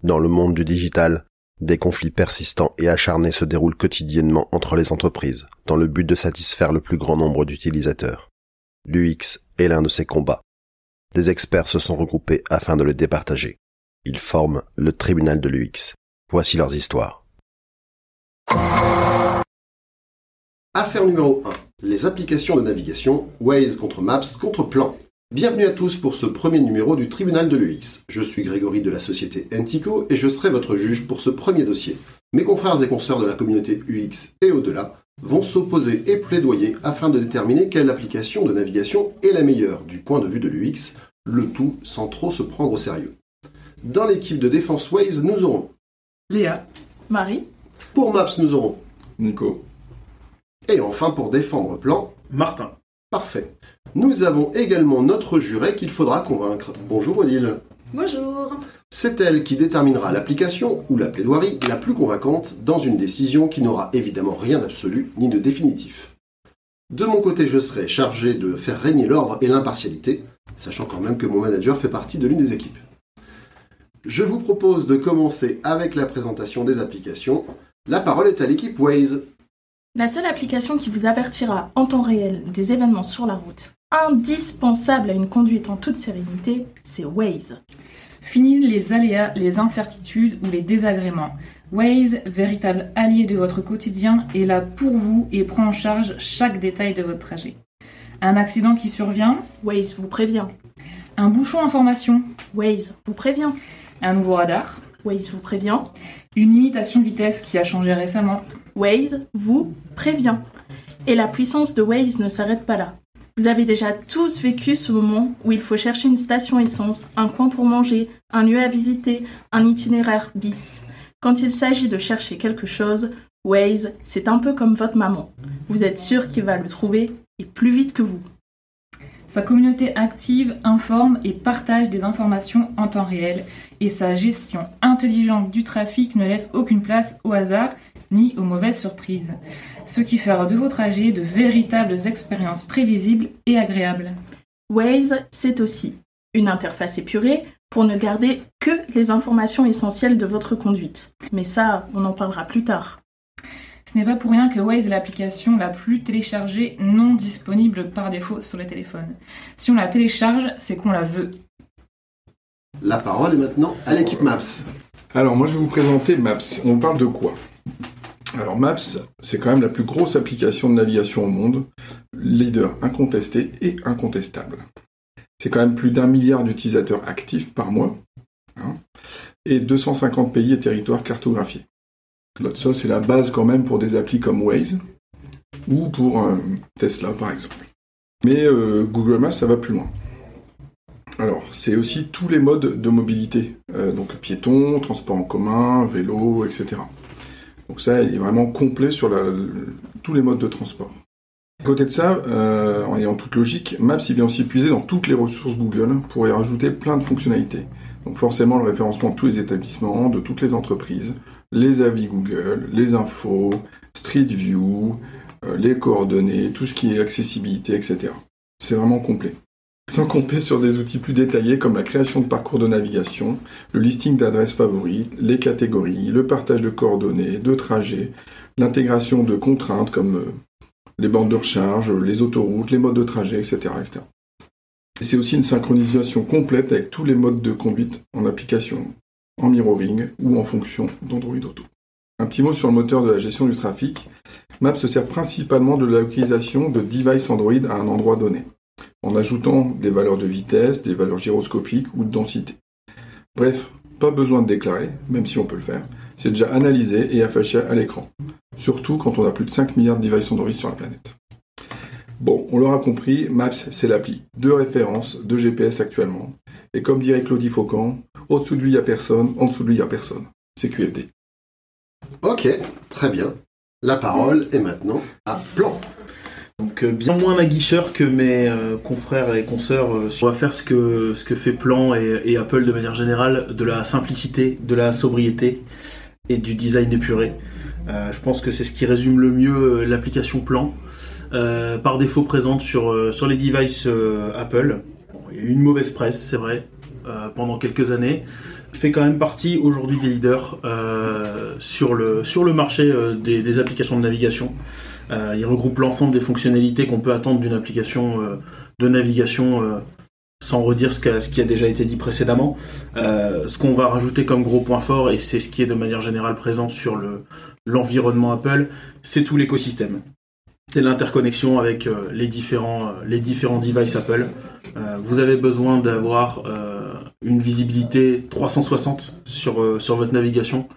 Dans le monde du digital, des conflits persistants et acharnés se déroulent quotidiennement entre les entreprises, dans le but de satisfaire le plus grand nombre d'utilisateurs. L'UX est l'un de ces combats. Des experts se sont regroupés afin de le départager. Ils forment le tribunal de l'UX. Voici leurs histoires. Affaire numéro 1. Les applications de navigation, Waze contre Maps contre Plan. Bienvenue à tous pour ce premier numéro du tribunal de l'UX. Je suis Grégory de la société Entico et je serai votre juge pour ce premier dossier. Mes confrères et consoeurs de la communauté UX et au-delà vont s'opposer et plaidoyer afin de déterminer quelle application de navigation est la meilleure du point de vue de l'UX, le tout sans trop se prendre au sérieux. Dans l'équipe de défense Waze, nous aurons Léa, Marie. Pour Maps, nous aurons Nico. Et enfin, pour défendre Plan, Martin. Parfait. Nous avons également notre juré qu'il faudra convaincre. Bonjour Odile. Bonjour. C'est elle qui déterminera l'application ou la plaidoirie la plus convaincante dans une décision qui n'aura évidemment rien d'absolu ni de définitif. De mon côté, je serai chargé de faire régner l'ordre et l'impartialité, sachant quand même que mon manager fait partie de l'une des équipes. Je vous propose de commencer avec la présentation des applications. La parole est à l'équipe Waze. La seule application qui vous avertira en temps réel des événements sur la route, indispensable à une conduite en toute sérénité, c'est Waze. Fini les aléas, les incertitudes ou les désagréments. Waze, véritable allié de votre quotidien, est là pour vous et prend en charge chaque détail de votre trajet. Un accident qui survient, Waze vous prévient. un bouchon en formation, Waze vous prévient. un nouveau radar, Waze vous prévient. une limitation de vitesse qui a changé récemment. Waze vous prévient. Et la puissance de Waze ne s'arrête pas là. Vous avez déjà tous vécu ce moment où il faut chercher une station essence, un coin pour manger, un lieu à visiter, un itinéraire bis. Quand il s'agit de chercher quelque chose, Waze, c'est un peu comme votre maman. Vous êtes sûr qu'il va le trouver et plus vite que vous. Sa communauté active informe et partage des informations en temps réel et sa gestion intelligente du trafic ne laisse aucune place au hasard ni aux mauvaises surprises, ce qui fera de vos trajets de véritables expériences prévisibles et agréables. Waze, c'est aussi une interface épurée pour ne garder que les informations essentielles de votre conduite. Mais ça, on en parlera plus tard. Ce n'est pas pour rien que Waze est l'application la plus téléchargée non disponible par défaut sur les téléphones. Si on la télécharge, c'est qu'on la veut. La parole est maintenant à l'équipe Maps. Alors moi je vais vous présenter Maps. On parle de quoi? Alors Maps, c'est quand même la plus grosse application de navigation au monde, leader incontesté et incontestable. C'est quand même plus d'1 milliard d'utilisateurs actifs par mois, et 250 pays et territoires cartographiés. Ça, c'est la base quand même pour des applis comme Waze, ou pour Tesla par exemple. Mais Google Maps, ça va plus loin. Alors, c'est aussi tous les modes de mobilité, donc piéton, transport en commun, vélo, etc. Donc ça, il est vraiment complet sur tous les modes de transport. À côté de ça, en ayant toute logique, Maps il vient aussi puiser dans toutes les ressources Google pour y rajouter plein de fonctionnalités. Donc forcément le référencement de tous les établissements, de toutes les entreprises, les avis Google, les infos, Street View, les coordonnées, tout ce qui est accessibilité, etc. C'est vraiment complet. Sans compter sur des outils plus détaillés comme la création de parcours de navigation, le listing d'adresses favorites, les catégories, le partage de coordonnées, de trajets, l'intégration de contraintes comme les bornes de recharge, les autoroutes, les modes de trajet, etc. etc. C'est aussi une synchronisation complète avec tous les modes de conduite en application, en mirroring ou en fonction d'Android Auto. Un petit mot sur le moteur de la gestion du trafic. Maps se sert principalement de la localisation de devices Android à un endroit donné, en ajoutant des valeurs de vitesse, des valeurs gyroscopiques ou de densité. Bref, pas besoin de déclarer, même si on peut le faire, c'est déjà analysé et affiché à l'écran. Surtout quand on a plus de 5 milliards de devices Android sur la planète. Bon, on l'aura compris, Maps c'est l'appli de référence de GPS actuellement. Et comme dirait Claudie Faucon, au-dessous de lui il n'y a personne, en dessous de lui il n'y a personne. C'est QFD. Ok, très bien. La parole est maintenant à Plan. Donc bien moins aguicheur que mes confrères et consoeurs. On va faire ce que fait Plan et Apple de manière générale, de la simplicité, de la sobriété et du design épuré. Je pense que c'est ce qui résume le mieux l'application Plan. Par défaut présente sur les devices Apple. Bon, il y a eu une mauvaise presse, c'est vrai, pendant quelques années. fait quand même partie aujourd'hui des leaders sur le marché des applications de navigation. Il regroupe l'ensemble des fonctionnalités qu'on peut attendre d'une application de navigation, sans redire ce qui a déjà été dit précédemment. Ce qu'on va rajouter comme gros point fort, et c'est ce qui est de manière générale présent sur l'environnement Apple, c'est tout l'écosystème. C'est l'interconnexion avec les différents devices Apple. Vous avez besoin d'avoir une visibilité 360 sur votre navigation.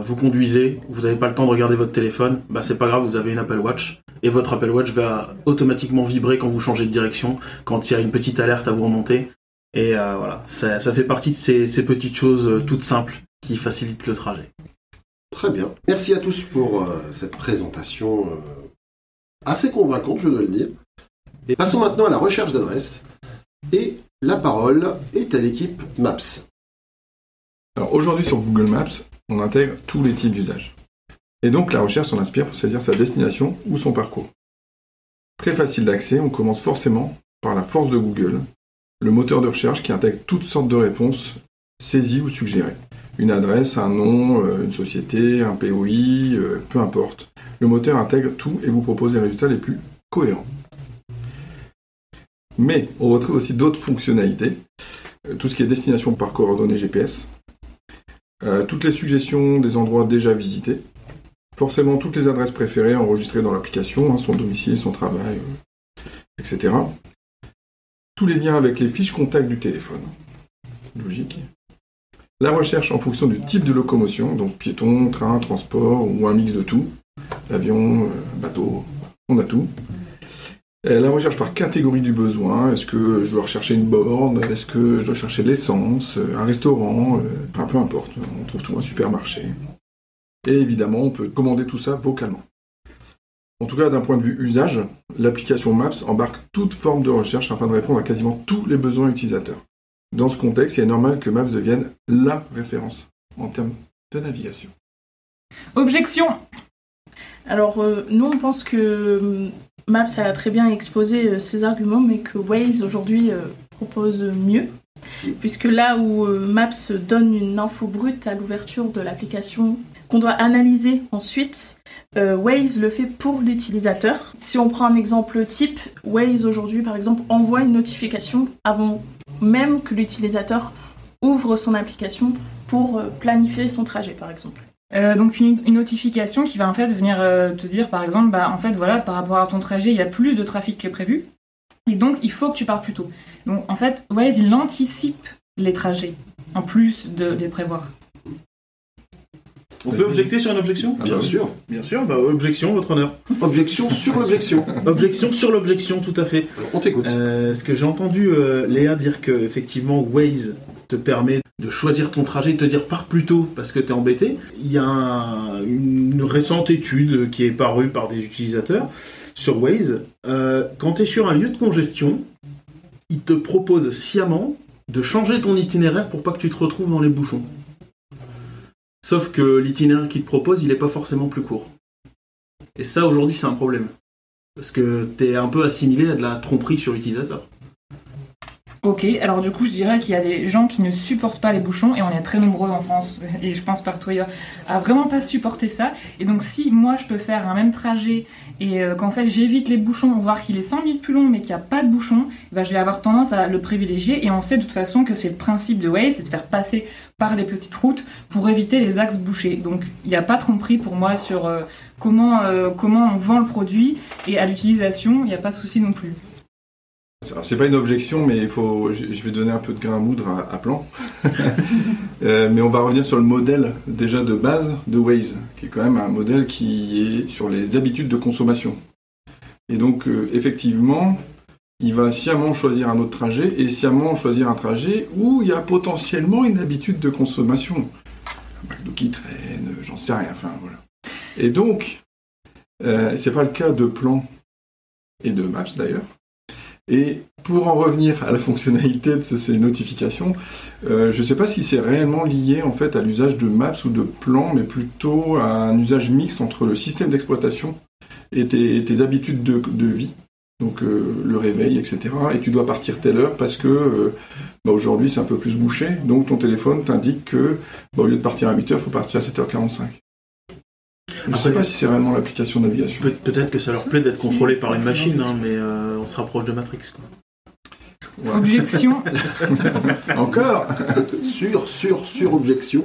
Vous conduisez, vous n'avez pas le temps de regarder votre téléphone, c'est pas grave, vous avez une Apple Watch, et votre Apple Watch va automatiquement vibrer quand vous changez de direction, quand il y a une petite alerte à vous remonter. Et voilà, ça fait partie de ces petites choses toutes simples qui facilitent le trajet. Très bien. Merci à tous pour cette présentation assez convaincante, je dois le dire. Et passons maintenant à la recherche d'adresses. Et la parole est à l'équipe Maps. Alors aujourd'hui sur Google Maps, on intègre tous les types d'usages. Et donc la recherche s'en inspire pour saisir sa destination ou son parcours. Très facile d'accès, on commence forcément par la force de Google, le moteur de recherche qui intègre toutes sortes de réponses saisies ou suggérées. Une adresse, un nom, une société, un POI, peu importe. Le moteur intègre tout et vous propose les résultats les plus cohérents. Mais on retrouve aussi d'autres fonctionnalités. Tout ce qui est destination par coordonnées GPS. Toutes les suggestions des endroits déjà visités. Forcément toutes les adresses préférées enregistrées dans l'application, son domicile, son travail, etc. Tous les liens avec les fiches contacts du téléphone. Logique. La recherche en fonction du type de locomotion, donc piéton, train, transport ou un mix de tout. L'avion, bateau, on a tout. La recherche par catégorie du besoin, est-ce que je dois rechercher une borne, est-ce que je dois chercher de l'essence, un restaurant, peu importe, on trouve tout un supermarché. Et évidemment, on peut commander tout ça vocalement. En tout cas, d'un point de vue usage, l'application Maps embarque toute forme de recherche afin de répondre à quasiment tous les besoins utilisateurs. Dans ce contexte, il est normal que Maps devienne la référence en termes de navigation. Objection! Alors, nous, on pense que Maps a très bien exposé ses arguments, mais que Waze, aujourd'hui, propose mieux. Puisque là où Maps donne une info brute à l'ouverture de l'application qu'on doit analyser ensuite, Waze le fait pour l'utilisateur. Si on prend un exemple type, Waze, aujourd'hui, par exemple, envoie une notification avant même que l'utilisateur ouvre son application pour planifier son trajet, par exemple. Donc une notification qui va en fait venir te dire par exemple en fait voilà, par rapport à ton trajet il y a plus de trafic que prévu et donc il faut que tu partes plus tôt. Donc en fait Waze il anticipe les trajets en plus de les prévoir. On peut objecter sur une objection ? Bien sûr. Bien sûr, objection, votre honneur. Objection sur l'objection. Objection sur l'objection, tout à fait. Alors, on t'écoute. Ce que j'ai entendu Léa dire que effectivement Waze te permet de choisir ton trajet, de te dire pars plus tôt parce que t'es embêté. Il y a une récente étude qui est parue par des utilisateurs sur Waze. Quand t'es sur un lieu de congestion, il te propose sciemment de changer ton itinéraire pour pas que tu te retrouves dans les bouchons. Sauf que l'itinéraire qu'il te propose, il est pas forcément plus court. Et ça, aujourd'hui, c'est un problème. Parce que t'es un peu assimilé à de la tromperie sur l'utilisateur. Ok, alors du coup je dirais qu'il y a des gens qui ne supportent pas les bouchons et on est très nombreux en France et je pense partout ailleurs à vraiment pas supporter ça. Et donc si moi je peux faire un même trajet et qu'en fait j'évite les bouchons, voire qu'il est 5 minutes plus long mais qu'il n'y a pas de bouchons, je vais avoir tendance à le privilégier et on sait de toute façon que c'est le principe de Waze, c'est de faire passer par les petites routes pour éviter les axes bouchés. Donc il n'y a pas de tromperie pour moi sur comment on vend le produit et à l'utilisation, il n'y a pas de souci non plus. Alors, c'est pas une objection, mais je vais donner un peu de grain à moudre à Plan. Mais on va revenir sur le modèle déjà de base de Waze, qui est quand même un modèle qui est sur les habitudes de consommation. Et donc, effectivement, il va sciemment choisir un autre trajet et sciemment choisir un trajet où il y a potentiellement une habitude de consommation. Un McDo qui traîne, j'en sais rien, enfin voilà. Et donc, c'est pas le cas de Plan et de Maps d'ailleurs. Et pour en revenir à la fonctionnalité de ces notifications, je ne sais pas si c'est réellement lié en fait à l'usage de Maps ou de Plan, mais plutôt à un usage mixte entre le système d'exploitation et tes habitudes de vie. Donc le réveil, etc. Et tu dois partir telle heure parce que aujourd'hui c'est un peu plus bouché. Donc ton téléphone t'indique que au lieu de partir à 8h, il faut partir à 7h45. Je ne sais pas si c'est réellement l'application de navigation. Peut-être que ça leur plaît d'être contrôlé par une machine, hein, mais on se rapproche de Matrix, quoi. Ouais. Objection. Encore sur objection.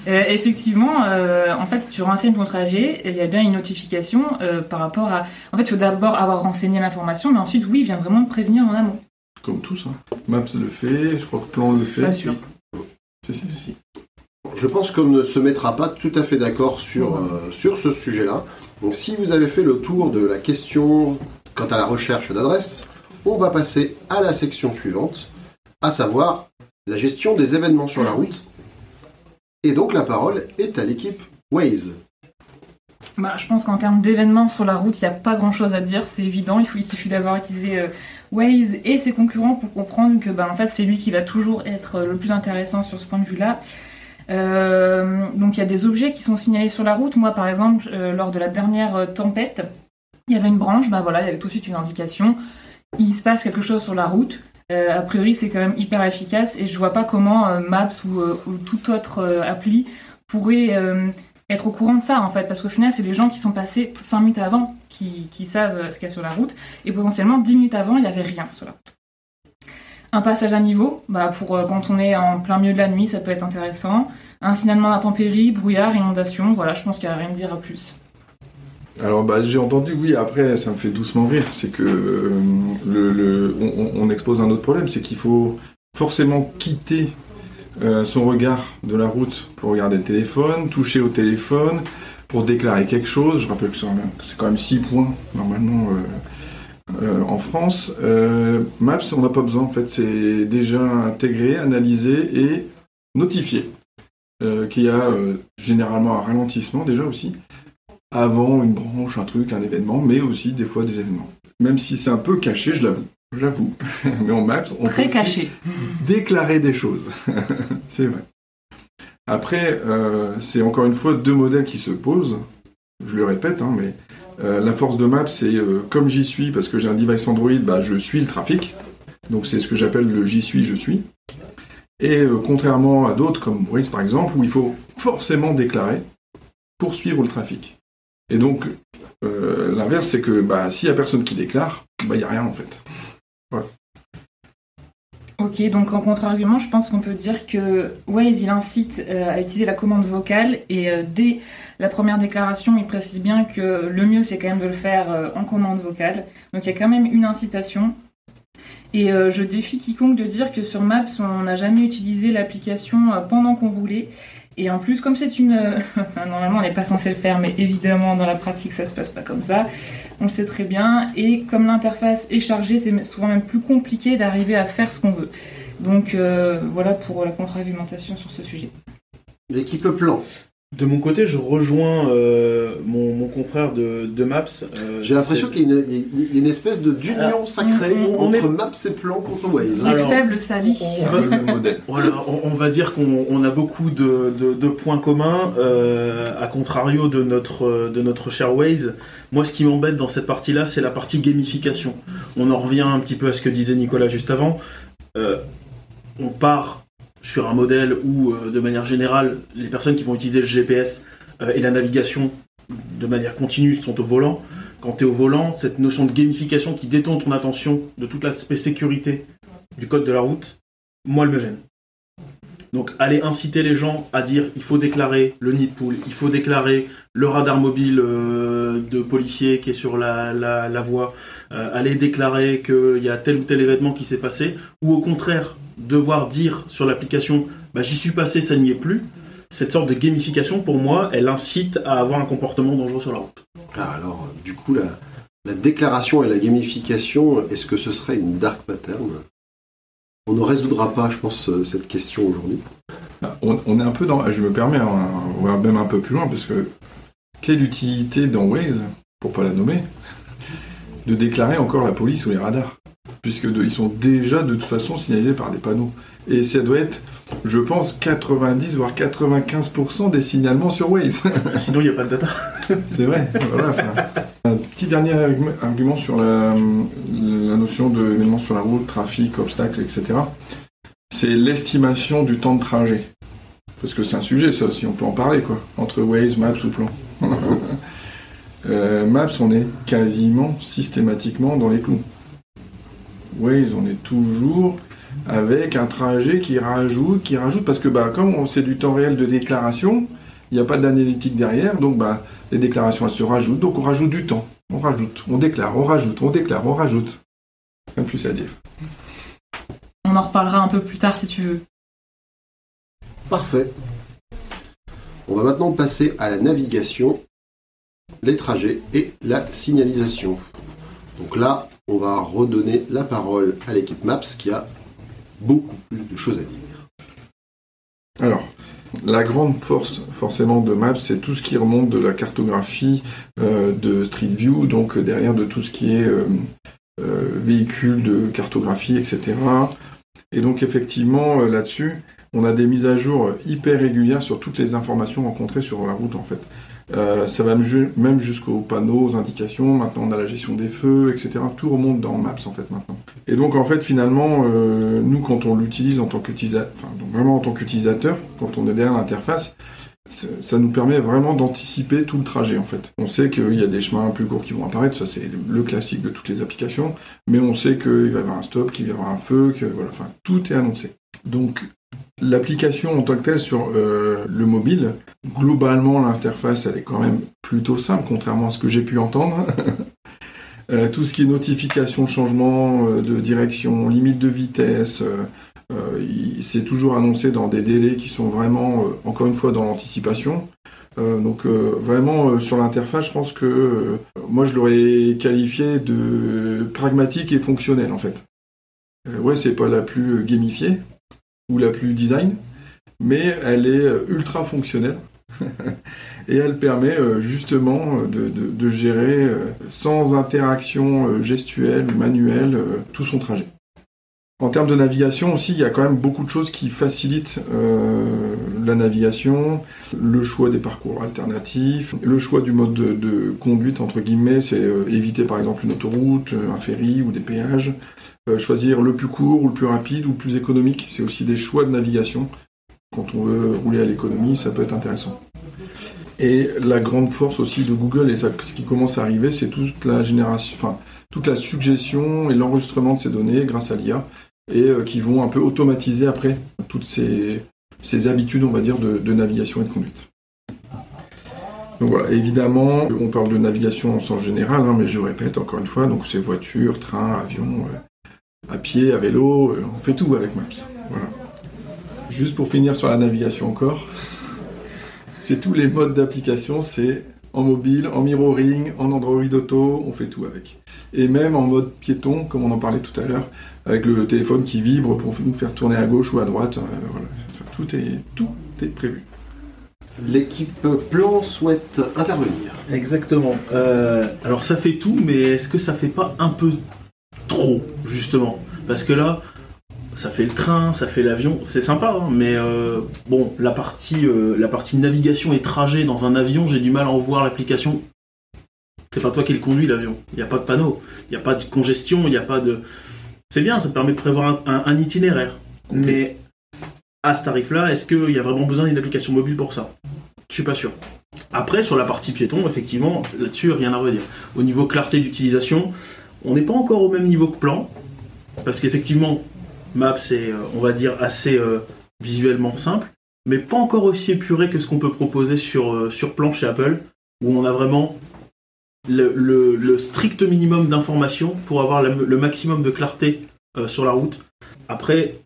Effectivement, en fait, si tu renseignes ton trajet, il y a bien une notification par rapport à... En fait, il faut d'abord avoir renseigné l'information, mais ensuite, oui, il vient vraiment te prévenir en amont. Comme tous, hein. Maps le fait, je crois que Plan le fait. Pas sûr. Si. Je pense qu'on ne se mettra pas tout à fait d'accord sur ce sujet-là. Donc si vous avez fait le tour de la question quant à la recherche d'adresse, on va passer à la section suivante, à savoir la gestion des événements sur la route. Et donc la parole est à l'équipe Waze. Je pense qu'en termes d'événements sur la route, il n'y a pas grand-chose à dire, c'est évident. Il suffit d'avoir utilisé Waze et ses concurrents pour comprendre que en fait, c'est lui qui va toujours être le plus intéressant sur ce point de vue-là. Donc il y a des objets qui sont signalés sur la route. Moi, par exemple, lors de la dernière tempête, il y avait une branche, il y avait tout de suite une indication. Il se passe quelque chose sur la route. A priori, c'est quand même hyper efficace et je vois pas comment Maps ou toute autre appli pourrait être au courant de ça, en fait, parce qu'au final, c'est les gens qui sont passés 5 minutes avant qui savent ce qu'il y a sur la route, et potentiellement 10 minutes avant, il n'y avait rien sur la route. Un passage à niveau, pour quand on est en plein milieu de la nuit, ça peut être intéressant. Un signalement d'intempéries, brouillard, inondation, voilà, je pense qu'il n'y a rien à dire à plus. Alors j'ai entendu, oui, après ça me fait doucement rire, c'est que on expose un autre problème, c'est qu'il faut forcément quitter son regard de la route pour regarder le téléphone, toucher au téléphone, pour déclarer quelque chose. Je rappelle que c'est quand même 6 points normalement en France. Maps, on n'a pas besoin, en fait, c'est déjà intégré, analysé et notifié. Qu'il y a généralement un ralentissement déjà aussi, avant une branche, un truc, un événement, mais aussi des fois des événements. Même si c'est un peu caché, j'avoue. Mais en Maps, on très peut caché. Aussi déclarer des choses. C'est vrai. Après, c'est encore une fois 2 modèles qui se posent. Je le répète, mais la force de Maps, c'est comme j'y suis, parce que j'ai un device Android, je suis le trafic. Donc c'est ce que j'appelle le j'y suis, je suis. Et contrairement à d'autres, comme Waze par exemple, où il faut forcément déclarer pour suivre le trafic. Et donc, l'inverse, c'est que s'il n'y a personne qui déclare, il n'y a rien en fait. Ouais. Ok, donc en contre-argument, je pense qu'on peut dire que Waze, il incite à utiliser la commande vocale et dès la première déclaration, il précise bien que le mieux, c'est quand même de le faire en commande vocale. Donc il y a quand même une incitation. Et je défie quiconque de dire que sur Maps, on n'a jamais utilisé l'application pendant qu'on roulait. Et en plus, comme c'est une... Normalement, on n'est pas censé le faire, mais évidemment, dans la pratique, ça se passe pas comme ça. On le sait très bien. Et comme l'interface est chargée, c'est souvent même plus compliqué d'arriver à faire ce qu'on veut. Donc voilà pour la contre-argumentation sur ce sujet. L'équipe Plan. De mon côté, je rejoins mon confrère de Maps. J'ai l'impression qu'il y a une espèce d'union sacrée entre Maps et Plan contre Waze. Les faibles s'allient. On va dire qu'on a beaucoup de points communs, à contrario de notre cher Waze. Moi, ce qui m'embête dans cette partie-là, c'est la partie gamification. On en revient un petit peu à ce que disait Nicolas juste avant. On part sur un modèle où, de manière générale, les personnes qui vont utiliser le GPS et la navigation de manière continue sont au volant. Quand tu es au volant, cette notion de gamification qui détourne ton attention de tout l'aspect sécurité du code de la route, moi, elle me gêne. Donc, aller inciter les gens à dire il faut déclarer le nid de poule, il faut déclarer le radar mobile de policier qui est sur la voie, aller déclarer qu'il y a tel ou tel événement qui s'est passé, ou au contraire, devoir dire sur l'application j'y suis passé, ça n'y est plus. Cette sorte de gamification, pour moi, elle incite à avoir un comportement dangereux sur la route. Alors, du coup, la déclaration et la gamification, est-ce que ce serait une dark pattern ? On ne résoudra pas, je pense, cette question aujourd'hui. On est un peu dans... Je me permets, on va même un peu plus loin, parce que quelle utilité dans Waze, pour pas la nommer, de déclarer encore la police ou les radars ? Puisque ils sont déjà de toute façon signalisés par des panneaux. Et ça doit être, je pense, 90 voire 95% des signalements sur Waze. Sinon, il n'y a pas de data. C'est vrai. Voilà, Petit dernier argument sur la notion d'événements sur la route, trafic, obstacles, etc. C'est l'estimation du temps de trajet. Parce que c'est un sujet, ça aussi, on peut en parler, quoi. Entre Waze, Maps ou Plan. Maps, on est quasiment systématiquement dans les clous. Waze, on est toujours avec un trajet qui rajoute, parce que comme c'est du temps réel de déclaration, il n'y a pas d'analytique derrière, donc les déclarations elles se rajoutent, donc on rajoute du temps. On rajoute, on déclare, on rajoute, on déclare, on rajoute. Rien de plus à dire. On en reparlera un peu plus tard si tu veux. Parfait. On va maintenant passer à la navigation, les trajets et la signalisation. Donc là, on va redonner la parole à l'équipe Maps qui a beaucoup plus de choses à dire. Alors, la grande force forcément de Maps, c'est tout ce qui remonte de la cartographie de Street View, donc derrière de tout ce qui est véhicule de cartographie, etc. Et donc effectivement, là-dessus, on a des mises à jour hyper régulières sur toutes les informations rencontrées sur la route en fait. Ça va même jusqu'aux panneaux, aux indications, maintenant on a la gestion des feux, etc. Tout remonte dans Maps en fait maintenant. Et donc en fait finalement, nous quand on l'utilise en tant qu'utilisateur, donc vraiment en tant qu'utilisateur, quand on est derrière l'interface, ça nous permet vraiment d'anticiper tout le trajet en fait. On sait qu'il y a des chemins plus courts qui vont apparaître, ça c'est le classique de toutes les applications, mais on sait qu'il va y avoir un stop, qu'il va y avoir un feu, que voilà, enfin tout est annoncé. Donc l'application en tant que telle sur le mobile, globalement l'interface elle est quand même plutôt simple, contrairement à ce que j'ai pu entendre. Tout ce qui est notification, changement de direction, limite de vitesse, c'est toujours annoncé dans des délais qui sont vraiment, encore une fois, dans l'anticipation. Donc vraiment sur l'interface, je pense que moi je l'aurais qualifié de pragmatique et fonctionnel en fait. Ouais, c'est pas la plus gamifiée ou la plus design, mais elle est ultra fonctionnelle et elle permet justement de gérer sans interaction gestuelle ou manuelle tout son trajet. En termes de navigation aussi, il y a quand même beaucoup de choses qui facilitent la navigation, le choix des parcours alternatifs, le choix du mode de conduite, entre guillemets, c'est éviter par exemple une autoroute, un ferry ou des péages, choisir le plus court ou le plus rapide ou le plus économique, c'est aussi des choix de navigation. Quand on veut rouler à l'économie, ça peut être intéressant. Et la grande force aussi de Google, et ça, ce qui commence à arriver, c'est toute la suggestion et l'enregistrement de ces données grâce à l'IA, et qui vont un peu automatiser après toutes ces habitudes, on va dire, de navigation et de conduite. Donc voilà, évidemment, on parle de navigation en sens général, mais je répète encore une fois, donc c'est voiture, train, avion, à pied, à vélo, on fait tout avec Maps. Voilà. Juste pour finir sur la navigation encore, c'est tous les modes d'application, c'est en mobile, en mirroring, en Android Auto, on fait tout avec. Et même en mode piéton, comme on en parlait tout à l'heure, avec le téléphone qui vibre pour nous faire tourner à gauche ou à droite. Voilà. Tout est prévu. L'équipe Plan souhaite intervenir. Exactement. Alors ça fait tout, mais est-ce que ça fait pas un peu trop, justement ? Parce que là, ça fait le train, ça fait l'avion, c'est sympa, mais bon, la partie navigation et trajet dans un avion, j'ai du mal à en voir l'application. C'est pas toi qui le conduis, l'avion. Il n'y a pas de panneau, il n'y a pas de congestion, il n'y a pas de... C'est bien, ça te permet de prévoir un itinéraire. Mais à ce tarif-là, est-ce qu'il y a vraiment besoin d'une application mobile pour ça ? Je suis pas sûr. Après, sur la partie piéton, effectivement, là-dessus, rien à redire. Au niveau clarté d'utilisation, on n'est pas encore au même niveau que Plan, parce qu'effectivement, Maps est, on va dire, assez visuellement simple, mais pas encore aussi épuré que ce qu'on peut proposer sur Plan chez Apple, où on a vraiment le strict minimum d'informations pour avoir le maximum de clarté sur la route. Après,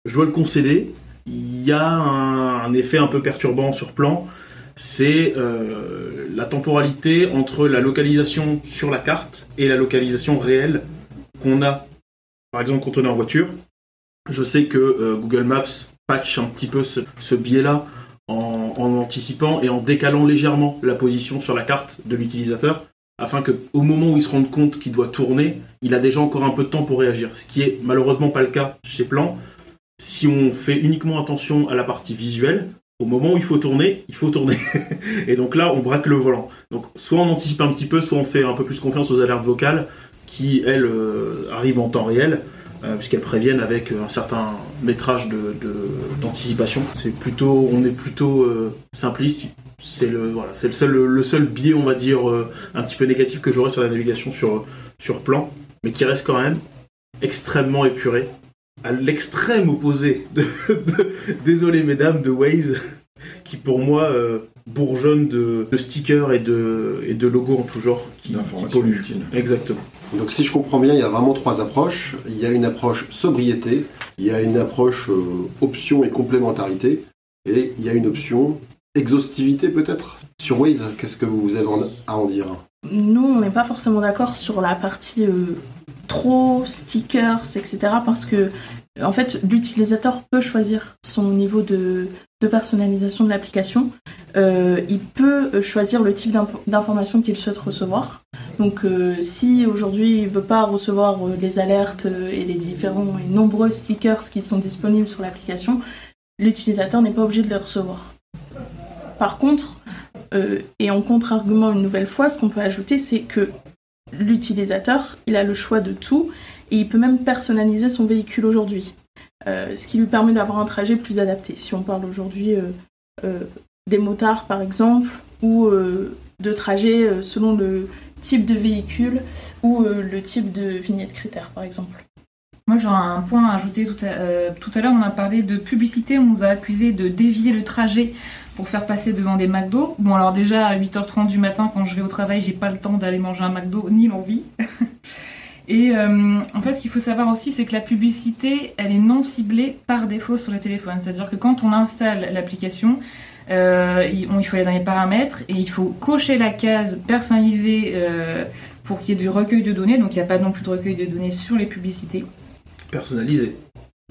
je dois le concéder, il y a un effet un peu perturbant sur Plan, c'est la temporalité entre la localisation sur la carte et la localisation réelle qu'on a, par exemple, quand on est en voiture. Je sais que Google Maps patch un petit peu ce biais-là en anticipant et en décalant légèrement la position sur la carte de l'utilisateur, afin qu'au moment où il se rende compte qu'il doit tourner, il a déjà encore un peu de temps pour réagir. Ce qui est malheureusement pas le cas chez Plan. Si on fait uniquement attention à la partie visuelle, au moment où il faut tourner. Et donc là, on braque le volant. Donc soit on anticipe un petit peu, soit on fait un peu plus confiance aux alertes vocales qui, elles, arrivent en temps réel, puisqu'elles préviennent avec un certain métrage d'anticipation. On est plutôt simpliste. C'est le seul biais, on va dire, un petit peu négatif que j'aurais sur la navigation sur plan, mais qui reste quand même extrêmement épuré, à l'extrême opposé désolé mesdames, de Waze, qui pour moi bourgeonne de stickers et de logos en tout genre qui polluent. Utiles. Exactement. Donc si je comprends bien, il y a vraiment 3 approches. Il y a une approche sobriété, il y a une approche option et complémentarité, et il y a une option exhaustivité peut-être. Sur Waze, qu'est-ce que vous avez à en dire? Nous, on n'est pas forcément d'accord sur la partie trop stickers, etc. parce que en fait, l'utilisateur peut choisir son niveau de personnalisation de l'application. Il peut choisir le type d'information qu'il souhaite recevoir. Donc, si aujourd'hui il ne veut pas recevoir les alertes et les différents et nombreux stickers qui sont disponibles sur l'application, l'utilisateur n'est pas obligé de les recevoir. Par contre, et en contre-argument une nouvelle fois, ce qu'on peut ajouter, c'est que l'utilisateur, il a le choix de tout et il peut même personnaliser son véhicule aujourd'hui. Ce qui lui permet d'avoir un trajet plus adapté. Si on parle aujourd'hui des motards par exemple, ou de trajets selon le type de véhicule ou le type de vignette critère par exemple. Moi j'aurais un point à ajouter. Tout à l'heure on a parlé de publicité, on nous a accusé de dévier le trajet pour faire passer devant des McDo. Bon alors déjà à 8h30 du matin quand je vais au travail, j'ai pas le temps d'aller manger un McDo ni l'envie. Et en fait, ce qu'il faut savoir aussi, c'est que la publicité, elle est non ciblée par défaut sur les téléphones. C'est-à-dire que quand on installe l'application, il faut aller dans les paramètres et il faut cocher la case personnalisée pour qu'il y ait du recueil de données. Donc, il n'y a pas non plus de recueil de données sur les publicités. Personnalisé,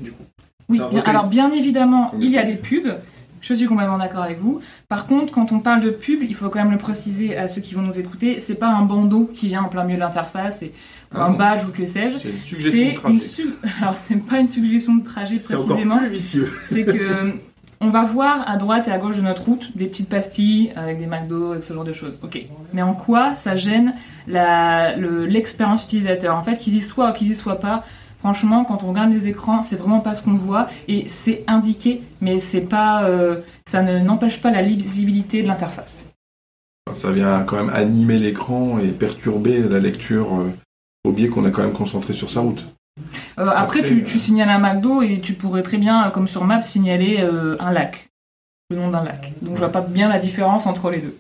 du coup. Oui, alors bien évidemment, il y a des pubs. Je suis complètement d'accord avec vous. Par contre, quand on parle de pub, il faut quand même le préciser à ceux qui vont nous écouter, c'est pas un bandeau qui vient en plein milieu de l'interface ou un badge ou que sais-je. C'est une suggestion de trajet. Alors, c'est pas une suggestion de trajet précisément. C'est encore plus vicieux. C'est que on va voir à droite et à gauche de notre route des petites pastilles avec des McDo et ce genre de choses. Ok. Mais en quoi ça gêne l'expérience utilisateur? En fait, qu'ils y soient ou qu'ils y soient pas, franchement, quand on regarde les écrans, c'est vraiment pas ce qu'on voit et c'est indiqué, mais c'est pas, ça n'empêche pas la lisibilité de l'interface. Ça vient quand même animer l'écran et perturber la lecture au biais qu'on est quand même concentré sur sa route. Après, tu signales un McDo et tu pourrais très bien, comme sur Maps, signaler un lac, le nom d'un lac. Donc je vois pas bien la différence entre les deux.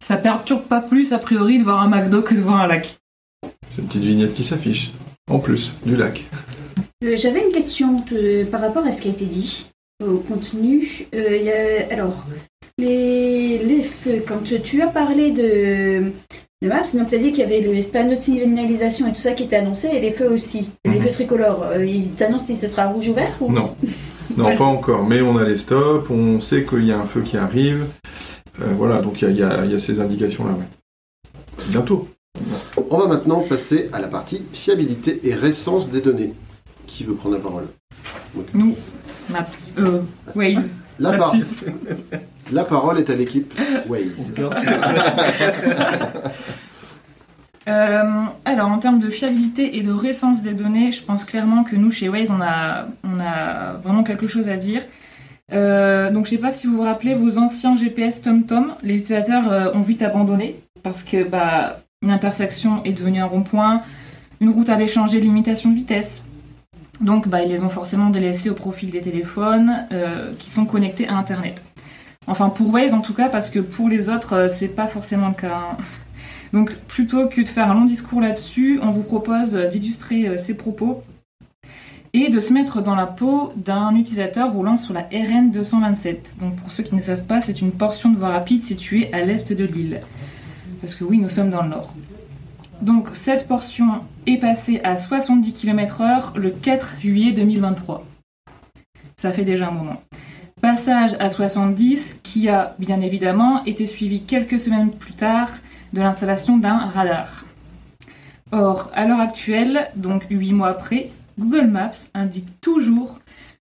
Ça perturbe pas plus, a priori, de voir un McDo que de voir un lac. C'est une petite vignette qui s'affiche. En plus, du lac. J'avais une question par rapport à ce qui a été dit au contenu. Alors, les feux, quand tu as parlé de Maps, donc tu as dit qu'il y avait les panneaux de signalisation et tout ça qui était annoncé, et les feux aussi, les feux tricolores. Ils t'annoncent si ce sera rouge ou vert ou... Non, pas encore, mais on a les stops, on sait qu'il y a un feu qui arrive. Voilà, donc il y a ces indications-là, ouais. Bientôt. On va maintenant passer à la partie fiabilité et récence des données. Qui veut prendre la parole? Nous, Maps, Waze. La parole est à l'équipe Waze. Alors, en termes de fiabilité et de récence des données, je pense clairement que nous, chez Waze, on a vraiment quelque chose à dire. Donc, je sais pas si vous vous rappelez, vos anciens GPS TomTom, les utilisateurs ont vite abandonné parce que une intersection est devenue un rond-point, une route avait changé de limitation de vitesse. Donc, ils les ont forcément délaissés au profil des téléphones qui sont connectés à Internet. Enfin, pour Waze en tout cas, parce que pour les autres, c'est pas forcément le cas. Hein. Donc, plutôt que de faire un long discours là-dessus, on vous propose d'illustrer ces propos et de se mettre dans la peau d'un utilisateur roulant sur la RN 227. Donc, pour ceux qui ne savent pas, c'est une portion de voie rapide située à l'est de l'île. Parce que oui, nous sommes dans le nord. Donc, cette portion est passée à 70 km/h le 4 juillet 2023. Ça fait déjà un moment. Passage à 70 qui a, bien évidemment, été suivi quelques semaines plus tard de l'installation d'un radar. Or, à l'heure actuelle, donc 8 mois après, Google Maps indique toujours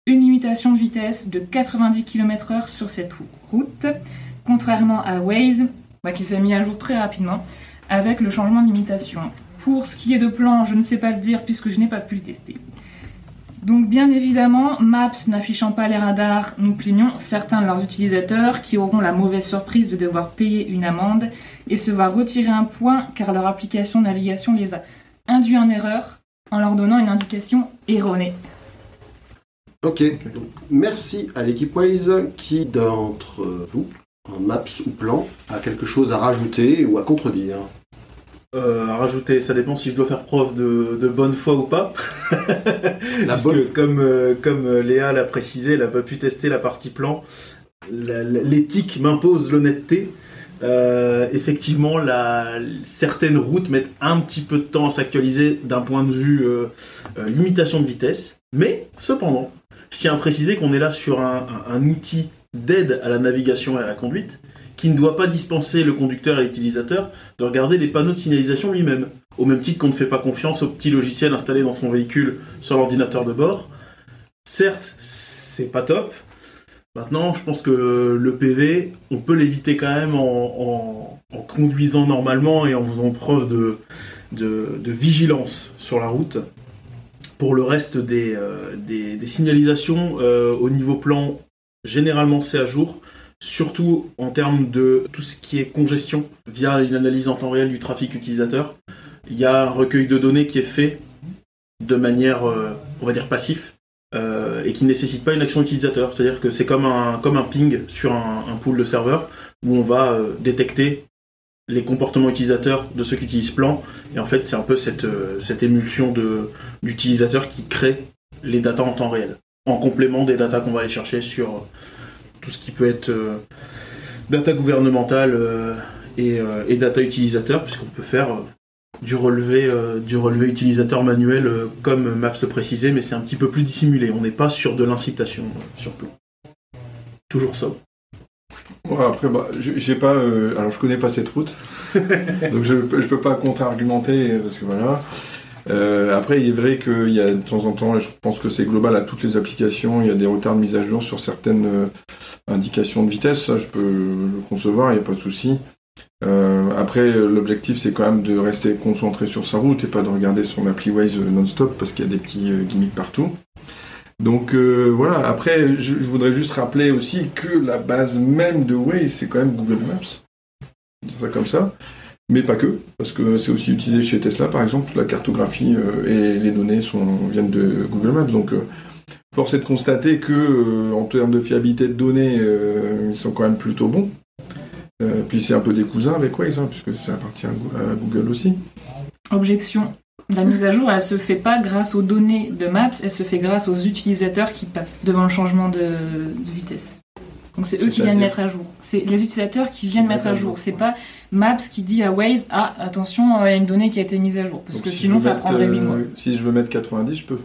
une limitation de vitesse de 90 km/h sur cette route, contrairement à Waze, qui s'est mis à jour très rapidement avec le changement de limitation. Pour ce qui est de plan, je ne sais pas le dire puisque je n'ai pas pu le tester. Donc bien évidemment, Maps n'affichant pas les radars, nous plaignons certains de leurs utilisateurs qui auront la mauvaise surprise de devoir payer une amende et se voir retirer un point car leur application de navigation les a induits en erreur en leur donnant une indication erronée. Ok, donc merci à l'équipe Waze. Qui d'entre vous, en Maps ou plan, a quelque chose à rajouter ou à contredire? À rajouter, ça dépend si je dois faire preuve de bonne foi ou pas. Parce que comme Léa l'a précisé, elle n'a pas pu tester la partie plan. L'éthique m'impose l'honnêteté. Effectivement, certaines routes mettent un petit peu de temps à s'actualiser d'un point de vue limitation de vitesse. Mais, cependant, je tiens à préciser qu'on est là sur un outil d'aide à la navigation et à la conduite qui ne doit pas dispenser le conducteur et l'utilisateur de regarder les panneaux de signalisation lui-même. Au même titre qu'on ne fait pas confiance au petit logiciel installé dans son véhicule sur l'ordinateur de bord. Certes, c'est pas top. Maintenant, je pense que le PV, on peut l'éviter quand même en conduisant normalement et en faisant preuve de vigilance sur la route. Pour le reste des signalisations au niveau plan, généralement c'est à jour. Surtout en termes de tout ce qui est congestion via une analyse en temps réel du trafic utilisateur. Il y a un recueil de données qui est fait de manière, on va dire, passif et qui ne nécessite pas une action utilisateur. C'est-à-dire que c'est comme un ping sur un pool de serveurs où on va détecter les comportements utilisateurs de ceux qui utilisent plan. Et en fait, c'est un peu cette émulsion d'utilisateurs qui crée les datas en temps réel, en complément des datas qu'on va aller chercher sur tout ce qui peut être data gouvernementale et data utilisateur, puisqu'on peut faire du relevé utilisateur manuel comme Maps le précisait, mais c'est un petit peu plus dissimulé. On n'est pas sur de l'incitation sur plan. Toujours sobre. Ouais, après, j'ai pas. Alors, je connais pas cette route, donc je peux pas contre-argumenter parce que voilà. Après, il est vrai qu'il y a de temps en temps, et je pense que c'est global à toutes les applications, il y a des retards de mise à jour sur certaines indications de vitesse. Ça, je peux le concevoir, il n'y a pas de souci. Après, l'objectif, c'est quand même de rester concentré sur sa route et pas de regarder son appli Waze non-stop parce qu'il y a des petits gimmicks partout. Donc voilà, après, je voudrais juste rappeler aussi que la base même de Waze, c'est quand même Google Maps. C'est ça comme ça. Mais pas que, parce que c'est aussi utilisé chez Tesla, par exemple. La cartographie et les données viennent de Google Maps. Donc, force est de constater que, en termes de fiabilité de données, ils sont quand même plutôt bons. Puis c'est un peu des cousins avec Waze, puisque ça appartient à Google aussi. Objection. La mise à jour, elle se fait pas grâce aux données de Maps, elle se fait grâce aux utilisateurs qui passent devant le changement de vitesse. Donc c'est eux qui viennent mettre à jour. C'est les utilisateurs qui viennent mettre à jour. C'est pas Maps qui dit à Waze, attention, il y a une donnée qui a été mise à jour. Parce que sinon ça prendrait 8 mois. Si je veux mettre 90, je peux.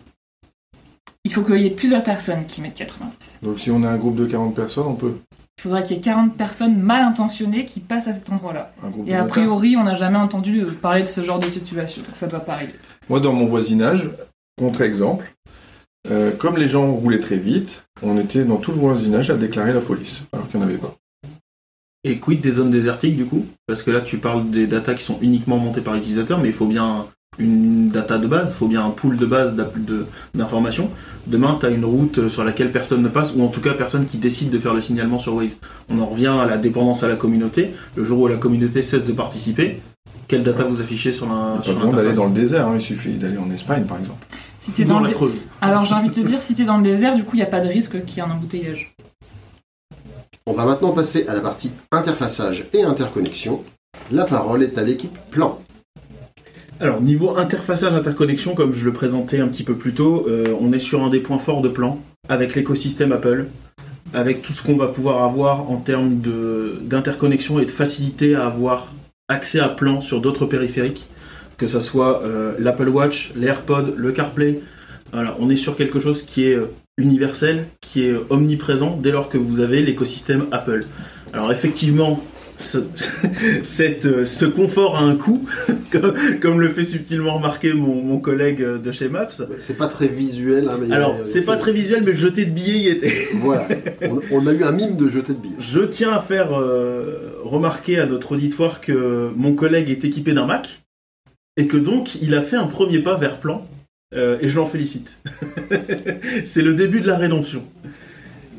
Il faut qu'il y ait plusieurs personnes qui mettent 90. Donc si on a un groupe de 40 personnes, on peut. Il faudrait qu'il y ait 40 personnes mal intentionnées qui passent à cet endroit-là. Et a priori, on n'a jamais entendu parler de ce genre de situation. Donc ça doit pas arriver. Moi, dans mon voisinage, contre-exemple, comme les gens roulaient très vite, on était dans tout le voisinage à déclarer la police, alors qu'il n'y en avait pas. Et quid des zones désertiques du coup? Parce que là tu parles des datas qui sont uniquement montées par l'utilisateur, mais il faut bien une data de base, il faut bien un pool de base d'informations. Demain tu as une route sur laquelle personne ne passe, ou en tout cas personne qui décide de faire le signalement sur Waze. On en revient à la dépendance à la communauté. Le jour où la communauté cesse de participer, quelle data vous affichez sur la... Pas besoin d'aller dans le désert, il suffit d'aller en Espagne par exemple. Si t'es dans la Creuse. Alors j'ai envie de te dire, si t'es dans le désert, du coup il n'y a pas de risque qu'il y ait un embouteillage. On va maintenant passer à la partie interfaçage et interconnexion. La parole est à l'équipe plan. Alors niveau interfaçage interconnexion, comme je le présentais un petit peu plus tôt, on est sur un des points forts de plan, avec l'écosystème Apple, avec tout ce qu'on va pouvoir avoir en termes d'interconnexion et de facilité à avoir accès à plan sur d'autres périphériques, que ce soit l'Apple Watch, les AirPods, le CarPlay. Voilà, on est sur quelque chose qui est universel, qui est omniprésent dès lors que vous avez l'écosystème Apple. Alors effectivement, ce confort a un coût, comme le fait subtilement remarquer mon collègue de chez Maps. C'est pas très visuel. Hein, mais alors, c'est pas très visuel, mais le jeté de billets y était. Voilà, on a eu un mime de jeté de billets. Je tiens à faire remarquer à notre auditoire que mon collègue est équipé d'un Mac, et que donc il a fait un premier pas vers Plan, et je l'en félicite. C'est le début de la rédemption.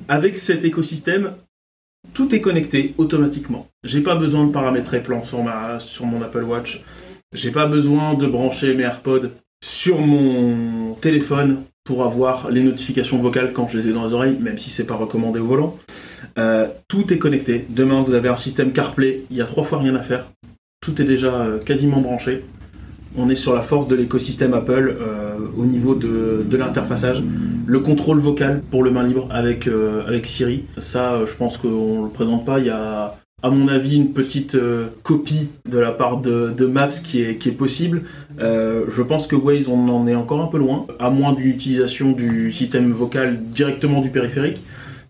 Avec cet écosystème, tout est connecté automatiquement. J'ai pas besoin de paramétrer Plan sur mon Apple Watch. J'ai pas besoin de brancher mes AirPods sur mon téléphone pour avoir les notifications vocales quand je les ai dans les oreilles, même si c'est pas recommandé au volant. Tout est connecté. Demain, vous avez un système CarPlay. Il y a 3 fois rien à faire. Tout est déjà quasiment branché. On est sur la force de l'écosystème Apple au niveau de l'interfaçage. Le contrôle vocal pour le main libre avec Siri. Ça, je pense qu'on ne le présente pas. Il y a, à mon avis, une petite copie de la part de Maps qui est possible. Je pense que Waze, on en est encore un peu loin, à moins d'une utilisation du système vocal directement du périphérique.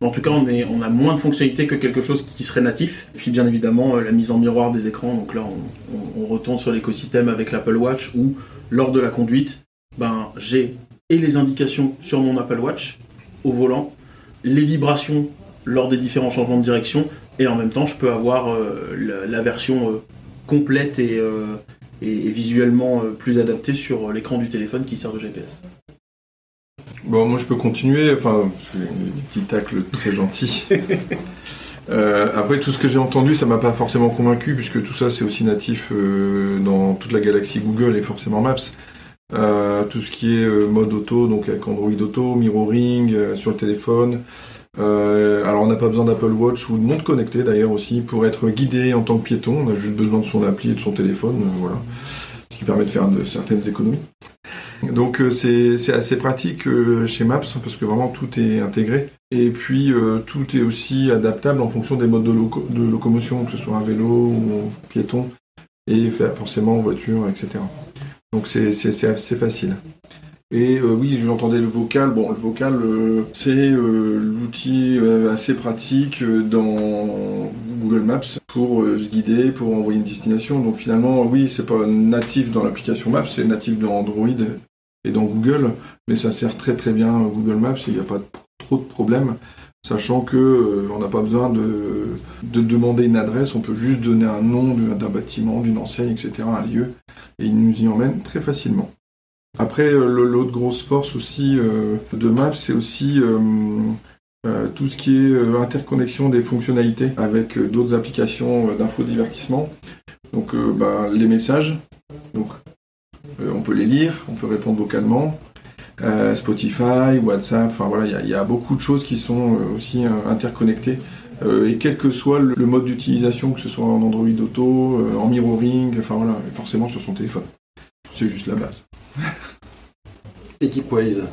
En tout cas, on a moins de fonctionnalités que quelque chose qui serait natif. Et puis bien évidemment, la mise en miroir des écrans. Donc là, on retourne sur l'écosystème avec l'Apple Watch où, lors de la conduite, j'ai et les indications sur mon Apple Watch au volant, les vibrations lors des différents changements de direction, et en même temps, je peux avoir la version complète et visuellement plus adaptée sur l'écran du téléphone qui sert de GPS. Bon, moi je peux continuer, parce que des petits tacles très gentils. Après, tout ce que j'ai entendu, ça m'a pas forcément convaincu, puisque tout ça c'est aussi natif dans toute la galaxie Google et forcément Maps. Tout ce qui est mode auto, donc avec Android Auto, mirroring sur le téléphone. Alors on n'a pas besoin d'Apple Watch ou de montre connectée d'ailleurs aussi pour être guidé en tant que piéton. On a juste besoin de son appli et de son téléphone, voilà, ce qui permet de faire certaines économies. Donc c'est assez pratique chez Maps parce que vraiment tout est intégré. Et puis tout est aussi adaptable en fonction des modes de locomotion, que ce soit un vélo ou piéton, et forcément voiture, etc. Donc c'est assez facile. Et oui, j'entendais le vocal. Bon, le vocal, c'est l'outil assez pratique dans Google Maps pour se guider, pour envoyer une destination. Donc finalement, oui, c'est pas natif dans l'application Maps, c'est natif dans Android et dans Google, mais ça sert très très bien Google Maps, il n'y a pas trop de problèmes, sachant que on n'a pas besoin de demander une adresse, on peut juste donner un nom d'un bâtiment, d'une enseigne, etc., un lieu, et il nous y emmène très facilement. Après, l'autre grosse force aussi de Maps, c'est aussi tout ce qui est interconnexion des fonctionnalités avec d'autres applications d'infodivertissement. Donc les messages, donc on peut les lire, on peut répondre vocalement, Spotify, WhatsApp, enfin voilà, il y a beaucoup de choses qui sont aussi interconnectées. Et quel que soit le mode d'utilisation, que ce soit en Android Auto, en mirroring, enfin voilà, forcément sur son téléphone. C'est juste la base. Équipe Waze.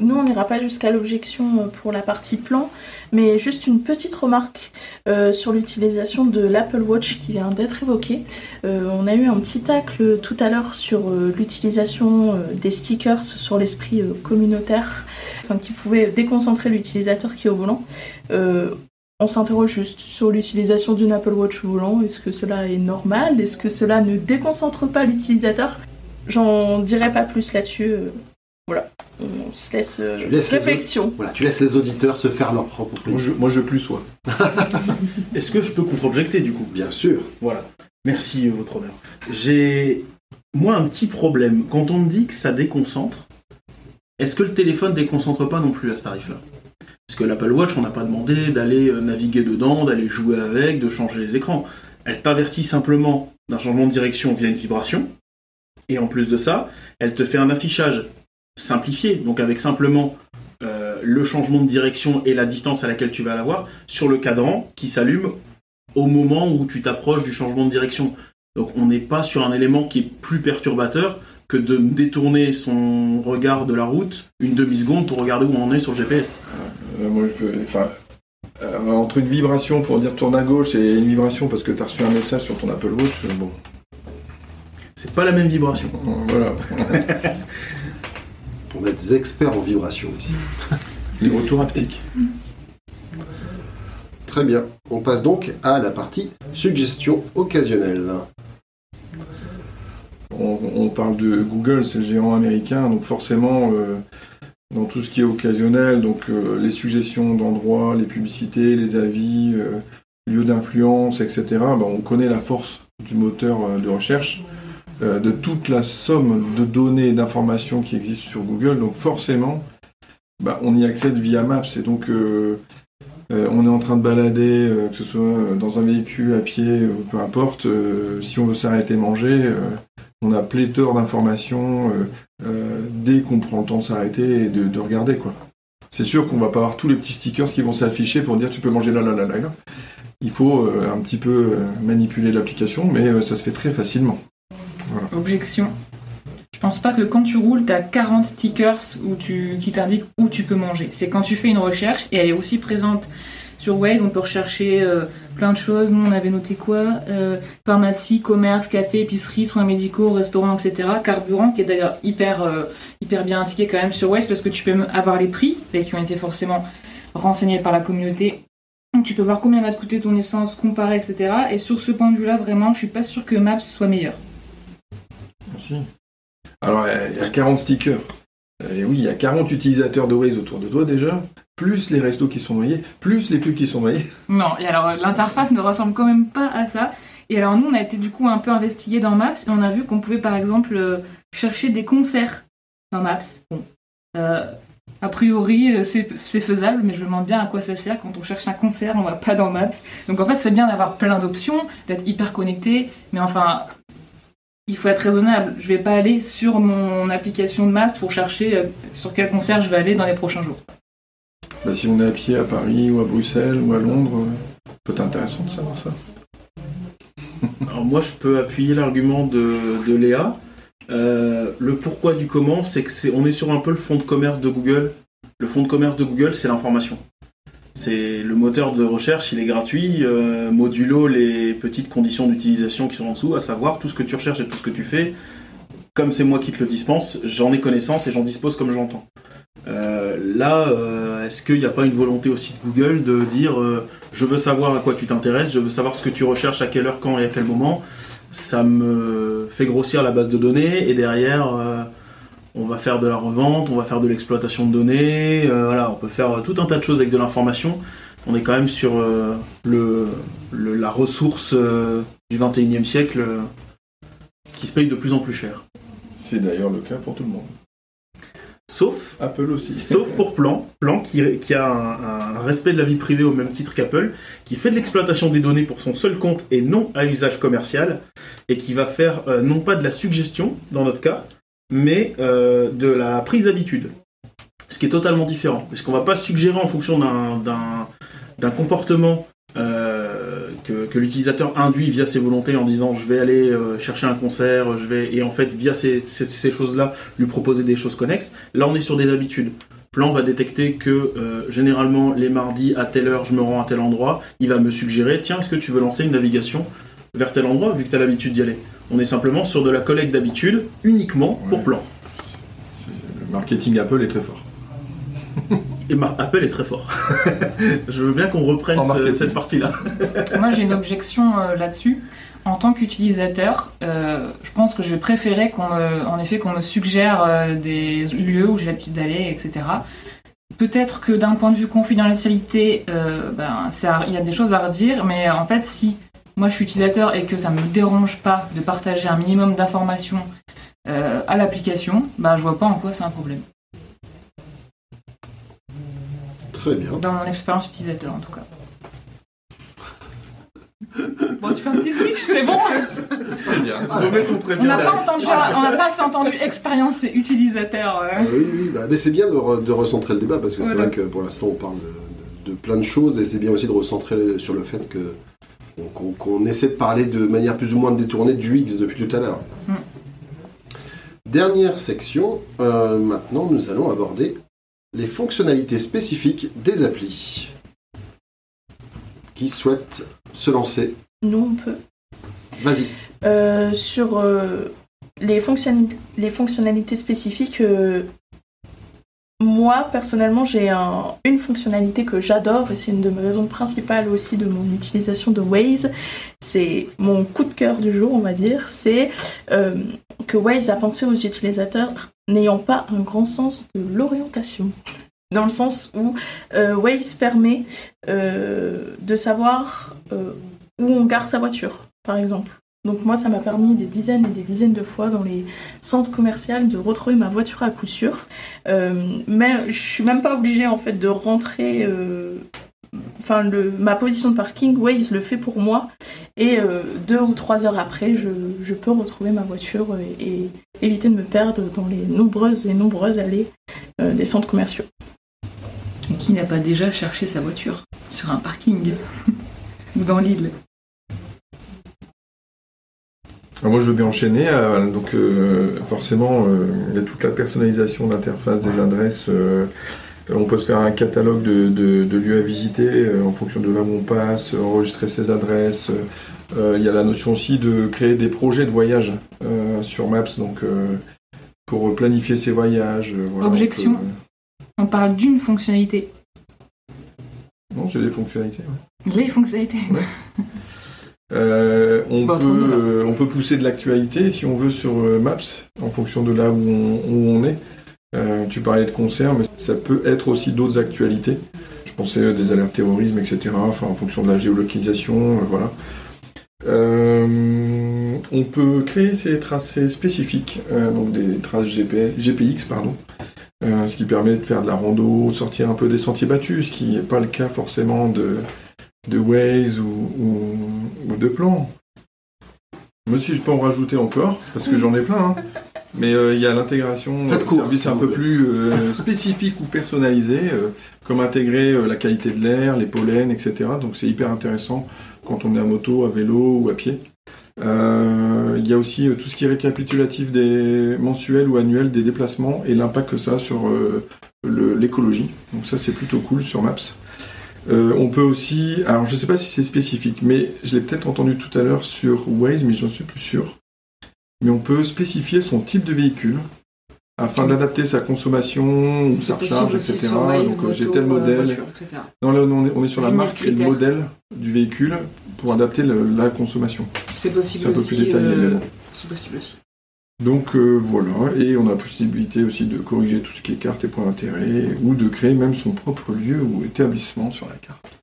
Nous, on n'ira pas jusqu'à l'objection pour la partie plan, mais juste une petite remarque sur l'utilisation de l'Apple Watch qui vient d'être évoquée. On a eu un petit tacle tout à l'heure sur l'utilisation des stickers sur l'esprit communautaire, qui pouvait déconcentrer l'utilisateur qui est au volant. On s'interroge juste sur l'utilisation d'une Apple Watch au volant. Est-ce que cela est normal ? Est-ce que cela ne déconcentre pas l'utilisateur ? J'en dirai pas plus là-dessus. Voilà, on se laisse réflexion. Voilà, tu laisses les auditeurs se faire leur propre opinion. Moi je plus sois. Est-ce que je peux contre-objecter du coup ? Bien sûr. Voilà. Merci, votre honneur. J'ai, moi, un petit problème. Quand on me dit que ça déconcentre, est-ce que le téléphone déconcentre pas non plus à ce tarif-là ? Parce que l'Apple Watch, on n'a pas demandé d'aller naviguer dedans, d'aller jouer avec, de changer les écrans. Elle t'avertit simplement d'un changement de direction via une vibration. Et en plus de ça, elle te fait un affichage simplifié, donc avec simplement le changement de direction et la distance à laquelle tu vas l'avoir, sur le cadran qui s'allume au moment où tu t'approches du changement de direction. Donc on n'est pas sur un élément qui est plus perturbateur que de détourner son regard de la route une demi-seconde pour regarder où on est sur le GPS. Moi je peux... entre une vibration pour dire tourne à gauche et une vibration parce que tu as reçu un message sur ton Apple Watch, bon... C'est pas la même vibration. Voilà. On a des experts en vibration ici. Les retours haptiques. Très bien. On passe donc à la partie suggestion occasionnelle. On parle de Google, c'est le géant américain, donc forcément, dans tout ce qui est occasionnel, donc les suggestions d'endroits, les publicités, les avis, lieux d'influence, etc., on connaît la force du moteur de recherche, de toute la somme de données et d'informations qui existent sur Google, donc forcément, on y accède via Maps, et donc on est en train de balader, que ce soit dans un véhicule, à pied, peu importe, si on veut s'arrêter manger, on a pléthore d'informations dès qu'on prend le temps de s'arrêter et de regarder, quoi. C'est sûr qu'on va pas avoir tous les petits stickers qui vont s'afficher pour dire tu peux manger là. Il faut un petit peu manipuler l'application, mais ça se fait très facilement. Voilà. Objection. Je pense pas que quand tu roules, t'as 40 stickers qui t'indiquent où tu peux manger. C'est quand tu fais une recherche, et elle est aussi présente sur Waze, on peut rechercher plein de choses. Nous, on avait noté quoi pharmacie, commerce, café, épicerie, soins médicaux, restaurants, etc. Carburant, qui est d'ailleurs hyper bien indiqué quand même sur Waze, parce que tu peux avoir les prix, qui ont été forcément renseignés par la communauté. Donc tu peux voir combien va te coûter ton essence, comparer, etc. Et sur ce point de vue-là, vraiment, je suis pas sûre que Maps soit meilleur. Merci. Alors, il y a 40 stickers. Et oui, il y a 40 utilisateurs de Waze autour de toi déjà, plus les restos qui sont noyés, plus les pubs qui sont noyés. Non, et alors l'interface ne ressemble quand même pas à ça. Et alors nous, on a été du coup un peu investigués dans Maps, et on a vu qu'on pouvait par exemple chercher des concerts dans Maps. Bon, a priori, c'est faisable, mais je me demande bien à quoi ça sert. Quand on cherche un concert, on va pas dans Maps. Donc en fait, c'est bien d'avoir plein d'options, d'être hyper connecté, mais enfin, il faut être raisonnable. Je vais pas aller sur mon application de Maps pour chercher sur quel concert je vais aller dans les prochains jours. Si on est à pied à Paris ou à Bruxelles ou à Londres, peut être intéressant de savoir ça. Alors moi, je peux appuyer l'argument de Léa. Le pourquoi du comment, c'est on est sur un peu le fonds de commerce de Google. Le fonds de commerce de Google, c'est l'information. C'est le moteur de recherche, il est gratuit, modulo les petites conditions d'utilisation qui sont en dessous, à savoir tout ce que tu recherches et tout ce que tu fais. Comme c'est moi qui te le dispense, j'en ai connaissance et j'en dispose comme j'entends. Est-ce qu'il n'y a pas une volonté aussi de Google de dire je veux savoir à quoi tu t'intéresses, je veux savoir ce que tu recherches, à quelle heure, quand et à quel moment. Ça me fait grossir la base de données et derrière on va faire de la revente, on va faire de l'exploitation de données, on peut faire tout un tas de choses avec de l'information. On est quand même sur la ressource du 21e siècle qui se paye de plus en plus cher. C'est d'ailleurs le cas pour tout le monde. Sauf Apple aussi. Sauf pour Plan qui a un respect de la vie privée au même titre qu'Apple, qui fait de l'exploitation des données pour son seul compte et non à usage commercial, et qui va faire non pas de la suggestion dans notre cas, mais de la prise d'habitude. Ce qui est totalement différent, parce qu'on va pas suggérer en fonction d'un comportement que l'utilisateur induit via ses volontés en disant je vais aller chercher un concert, et en fait via ces choses-là lui proposer des choses connexes. Là on est sur des habitudes. Plan va détecter que généralement les mardis à telle heure je me rends à tel endroit, il va me suggérer tiens est-ce que tu veux lancer une navigation vers tel endroit vu que tu as l'habitude d'y aller. On est simplement sur de la collecte d'habitudes uniquement pour Plan. Le marketing Apple est très fort. Et Apple est très fort. Je veux bien qu'on reprenne cette partie-là. Moi, j'ai une objection là-dessus. En tant qu'utilisateur, je pense que je vais préférer qu'on me suggère des lieux où j'ai l'habitude d'aller, etc. Peut-être que d'un point de vue confidentialité, il y a des choses à redire, mais en fait, si moi je suis utilisateur et que ça me dérange pas de partager un minimum d'informations à l'application, je vois pas en quoi c'est un problème. Très bien. Dans mon expérience utilisateur, en tout cas. Bon, tu fais un petit switch, c'est bon. Très bien. On n'a pas assez entendu expérience et utilisateur. Oui, mais c'est bien de recentrer le débat, parce que c'est vrai que pour l'instant on parle de plein de choses, et c'est bien aussi de recentrer sur le fait qu'on essaie de parler de manière plus ou moins détournée du UX depuis tout à l'heure. Dernière section, maintenant nous allons aborder les fonctionnalités spécifiques des applis. Qui souhaite se lancer? Nous, on peut. Vas-y. Sur les fonctionnalités spécifiques, Moi, personnellement, j'ai une fonctionnalité que j'adore et c'est une de mes raisons principales aussi de mon utilisation de Waze. C'est mon coup de cœur du jour, on va dire. C'est que Waze a pensé aux utilisateurs n'ayant pas un grand sens de l'orientation. Dans le sens où Waze permet de savoir où on gare sa voiture, par exemple. Donc moi, ça m'a permis des dizaines et des dizaines de fois dans les centres commerciaux de retrouver ma voiture à coup sûr. Mais je suis même pas obligée en fait de rentrer. Ma position de parking, Waze le fait pour moi. Et 2 ou 3 heures après, je peux retrouver ma voiture et éviter de me perdre dans les nombreuses et nombreuses allées des centres commerciaux. Et qui n'a pas déjà cherché sa voiture sur un parking ou dans l'île? Alors moi je veux bien enchaîner, forcément il y a toute la personnalisation d'interface des adresses, on peut se faire un catalogue de lieux à visiter en fonction de là où on passe, enregistrer ses adresses, il y a la notion aussi de créer des projets de voyage sur Maps, donc pour planifier ses voyages. Voilà, Objection, on parle d'une fonctionnalité. Non, c'est des fonctionnalités. Ouais. Les fonctionnalités. Ouais. On peut pousser de l'actualité si on veut sur Maps en fonction de là où on est. Tu parlais de concerts, mais ça peut être aussi d'autres actualités. Je pensais à des alertes terrorisme, etc. Enfin, en fonction de la géolocalisation, voilà. On peut créer ces tracés spécifiques, donc des traces GPX, ce qui permet de faire de la rando, sortir un peu des sentiers battus, ce qui n'est pas le cas forcément de Waze ou de Plan. Moi aussi, je peux en rajouter encore, parce que j'en ai plein. Hein. Mais il y a l'intégration de services un peu plus spécifiques ou personnalisés, comme intégrer la qualité de l'air, les pollens, etc. Donc c'est hyper intéressant quand on est à moto, à vélo ou à pied. Il y a aussi tout ce qui est récapitulatif des mensuels ou annuels des déplacements et l'impact que ça a sur l'écologie. Donc ça, c'est plutôt cool sur Maps. On peut aussi, alors je sais pas si c'est spécifique, mais je l'ai peut-être entendu tout à l'heure sur Waze, mais j'en suis plus sûr. Mais on peut spécifier son type de véhicule afin d'adapter sa consommation ou sa recharge, etc. Waze, donc moto, j'ai tel modèle. voiture, etc. Non, là on est sur la marque et le critères. modèle du véhicule pour adapter la consommation. C'est possible C'est un peu aussi. plus détaillé, mais bon. C'est possible aussi. Donc voilà, et on a la possibilité aussi de corriger tout ce qui est carte et points d'intérêt, ou de créer même son propre lieu ou établissement sur la carte.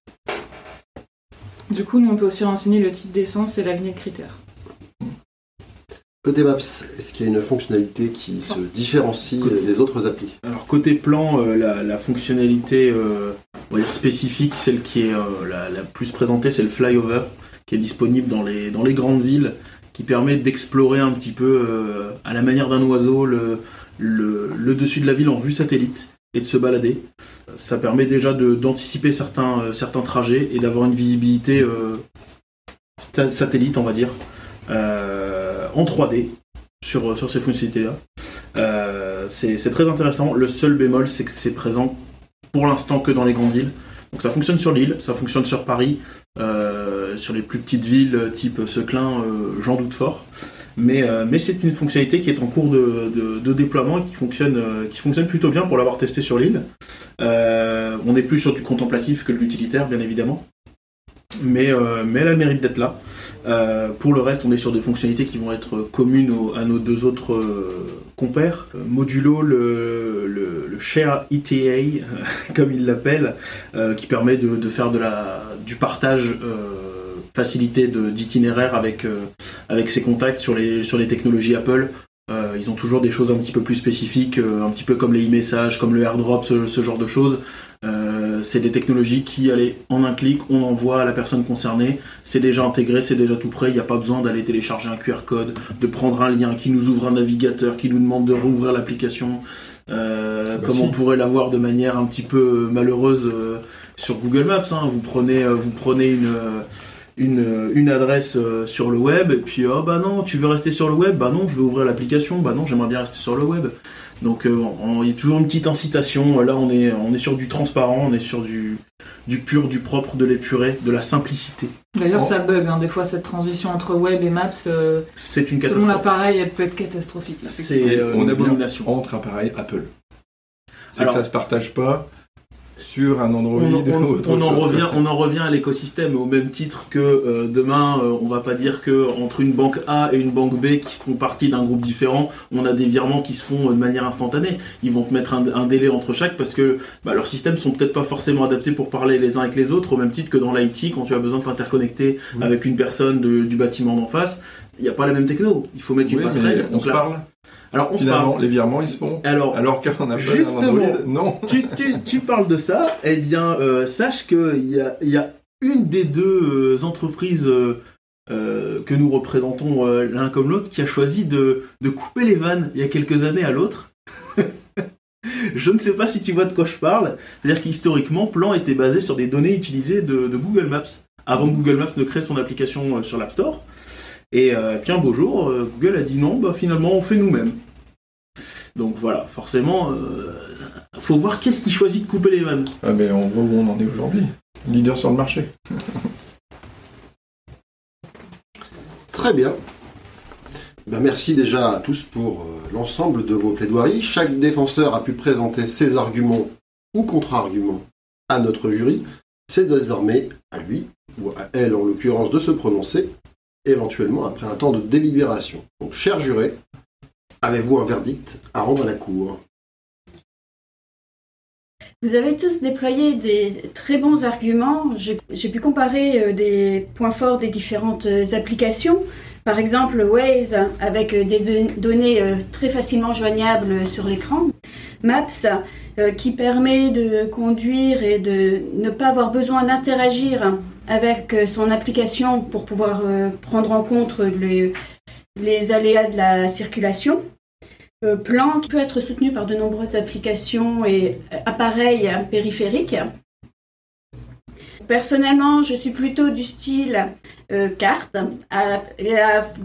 Du coup, nous on peut aussi renseigner le type d'essence et l'avenir de critères. Côté Maps, est-ce qu'il y a une fonctionnalité qui se différencie des autres applis? Alors côté plan, la fonctionnalité on va dire spécifique, celle qui est la plus présentée, c'est le flyover, qui est disponible dans les grandes villes, qui permet d'explorer un petit peu à la manière d'un oiseau le dessus de la ville en vue satellite et de se balader. Ça permet déjà d'anticiper certains trajets et d'avoir une visibilité satellite, on va dire, en 3D sur ces fonctionnalités-là. C'est très intéressant. Le seul bémol, c'est que c'est présent pour l'instant que dans les grandes villes. Donc ça fonctionne sur l'île, ça fonctionne sur Paris, sur les plus petites villes type Seclin, j'en doute fort. Mais c'est une fonctionnalité qui est en cours de déploiement et qui fonctionne plutôt bien pour l'avoir testé sur l'île. On est plus sur du contemplatif que de l'utilitaire, bien évidemment. Mais elle a le mérite d'être là. Pour le reste, on est sur des fonctionnalités qui vont être communes à nos deux autres compères. Modulo, le Share ETA, comme il l'appelle, qui permet de faire du partage facilité d'itinéraires avec ses contacts sur les technologies Apple. Ils ont toujours des choses un petit peu plus spécifiques, un petit peu comme les e-messages, comme le AirDrop, ce genre de choses. C'est des technologies qui, allez, en un clic, on envoie à la personne concernée, c'est déjà intégré, c'est déjà tout prêt, il n'y a pas besoin d'aller télécharger un QR code, de prendre un lien qui nous ouvre un navigateur, qui nous demande de rouvrir l'application, comme on pourrait l'avoir de manière un petit peu malheureuse sur Google Maps. Hein. Vous prenez une adresse sur le web, et puis oh bah non, tu veux rester sur le web, bah non, je veux ouvrir l'application, bah non, j'aimerais bien rester sur le web. Donc il y a toujours une petite incitation. Là on est sur du transparent, on est sur du pur, du propre, de l'épuré, de la simplicité. D'ailleurs ça bug, hein, des fois cette transition entre web et maps, c'est une selon catastrophe. l'appareil elle peut être catastrophique. C'est on une est bien abomination. entre appareils Apple. C'est que ça se partage pas sur un Android ou autre chose. On en revient à l'écosystème, au même titre que demain, on va pas dire que entre une banque A et une banque B qui font partie d'un groupe différent, on a des virements qui se font de manière instantanée. Ils vont te mettre un délai entre chaque parce que leurs systèmes sont peut-être pas forcément adaptés pour parler les uns avec les autres, au même titre que dans l'IT, quand tu as besoin de t'interconnecter avec une personne du bâtiment d'en face, il n'y a pas la même techno. Il faut mettre une passerelle. On se parle. Alors, finalement, les virements, ils se font. Alors qu'on a pas un Android, non. Tu parles de ça, eh bien, sache qu'il y a une des deux entreprises que nous représentons l'un comme l'autre qui a choisi de couper les vannes il y a quelques années à l'autre. Je ne sais pas si tu vois de quoi je parle. C'est-à-dire qu'historiquement, Plan était basé sur des données utilisées de Google Maps, avant que Google Maps ne crée son application sur l'App Store. Et puis un beau jour, Google a dit non, finalement on fait nous-mêmes. Donc voilà, forcément, faut voir qu'est-ce qui choisit de couper les vannes. Ah mais on voit où on en est aujourd'hui. Leader sur le marché. Très bien. Merci déjà à tous pour l'ensemble de vos plaidoiries. Chaque défenseur a pu présenter ses arguments ou contre-arguments à notre jury. C'est désormais à lui, ou à elle en l'occurrence, de se prononcer, éventuellement après un temps de délibération. Donc, chers jurés, avez-vous un verdict à rendre à la cour ? Vous avez tous déployé des très bons arguments. J'ai pu comparer des points forts des différentes applications. Par exemple, Waze, avec des données très facilement joignables sur l'écran. Maps, qui permet de conduire et de ne pas avoir besoin d'interagir avec son application pour pouvoir prendre en compte les aléas de la circulation. Plan qui peut être soutenu par de nombreuses applications et appareils périphériques. Personnellement, je suis plutôt du style carte, à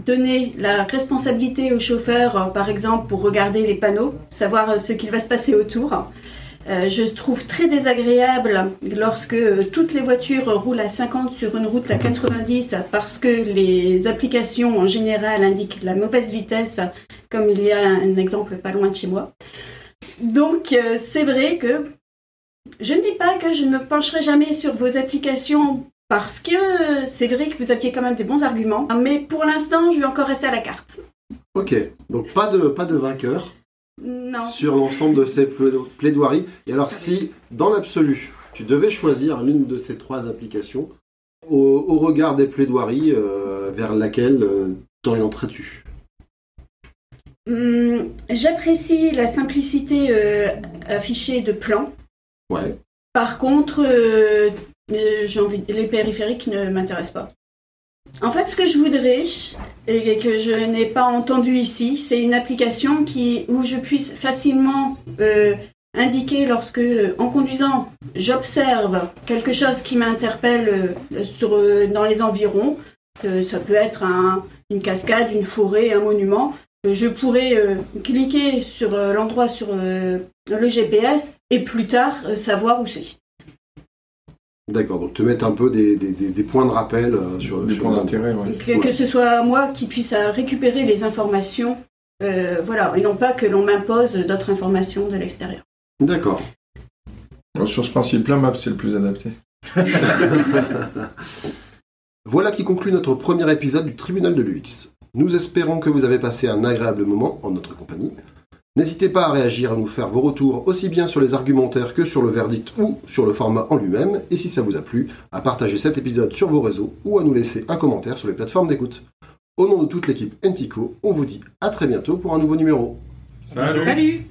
donner la responsabilité au chauffeur, par exemple, pour regarder les panneaux, savoir ce qu'il va se passer autour. Je trouve très désagréable lorsque toutes les voitures roulent à 50 sur une route à 90 parce que les applications en général indiquent la mauvaise vitesse, comme il y a un exemple pas loin de chez moi. Donc c'est vrai que je ne dis pas que je ne me pencherai jamais sur vos applications parce que c'est vrai que vous aviez quand même des bons arguments, mais pour l'instant je vais encore rester à la carte. Ok, donc pas de vainqueur. Non. Sur l'ensemble de ces plaidoiries. Et alors si, dans l'absolu, tu devais choisir l'une de ces trois applications, au regard des plaidoiries, vers laquelle t'orienterais-tu ? J'apprécie la simplicité affichée de Plan. Ouais. Par contre, les périphériques ne m'intéressent pas. En fait, ce que je voudrais, et que je n'ai pas entendu ici, c'est une application où je puisse facilement indiquer lorsque, en conduisant, j'observe quelque chose qui m'interpelle dans les environs. Ça peut être une cascade, une forêt, un monument. Je pourrais cliquer sur l'endroit sur le GPS et plus tard savoir où c'est. D'accord, donc te mettre un peu des points de rappel sur points d'intérêt, ouais. Que ce soit moi qui puisse récupérer les informations, voilà, et non pas que l'on m'impose d'autres informations de l'extérieur. D'accord. Alors, sur ce principe-là, Maps, c'est le plus adapté. Voilà qui conclut notre premier épisode du Tribunal de l'UX. Nous espérons que vous avez passé un agréable moment en notre compagnie. N'hésitez pas à réagir, à nous faire vos retours aussi bien sur les argumentaires que sur le verdict ou sur le format en lui-même, et si ça vous a plu, à partager cet épisode sur vos réseaux ou à nous laisser un commentaire sur les plateformes d'écoute. Au nom de toute l'équipe Entico, on vous dit à très bientôt pour un nouveau numéro. Salut. Salut.